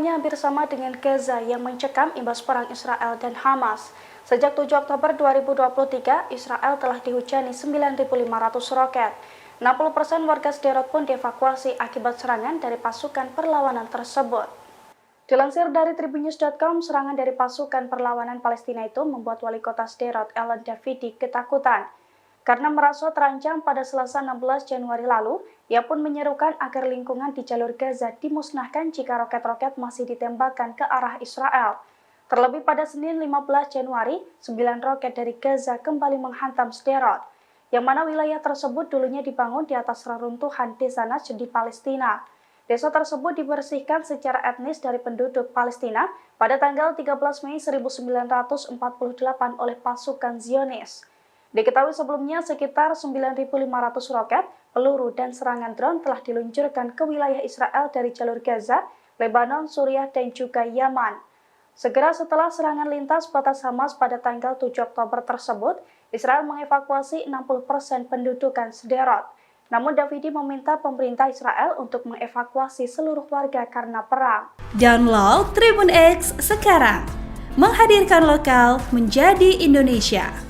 waktunya hampir sama dengan Gaza yang mencekam imbas perang Israel dan Hamas. Sejak 7 Oktober 2023, Israel telah dihujani 9.500 roket. 60% warga Sderot pun dievakuasi akibat serangan dari pasukan perlawanan tersebut. Dilansir dari tribunnews.com, serangan dari pasukan perlawanan Palestina itu membuat wali kota Sderot, Ellen Davidi, ketakutan. Karena merasa terancam pada Selasa 16 Januari lalu, ia pun menyerukan agar lingkungan di jalur Gaza dimusnahkan jika roket-roket masih ditembakkan ke arah Israel. Terlebih pada Senin 15 Januari, 9 roket dari Gaza kembali menghantam Sderot, yang mana wilayah tersebut dulunya dibangun di atas reruntuhan desa Najd di Palestina. Desa tersebut dibersihkan secara etnis dari penduduk Palestina pada tanggal 13 Mei 1948 oleh pasukan Zionis. Diketahui sebelumnya sekitar 9.500 roket, peluru, dan serangan drone telah diluncurkan ke wilayah Israel dari jalur Gaza, Lebanon, Suriah, dan juga Yaman. Segera setelah serangan lintas batas Hamas pada tanggal 7 Oktober tersebut, Israel mengevakuasi 60% pendudukan Sderot. Namun Davidi meminta pemerintah Israel untuk mengevakuasi seluruh warga karena perang. Download Tribun X sekarang, menghadirkan lokal menjadi Indonesia.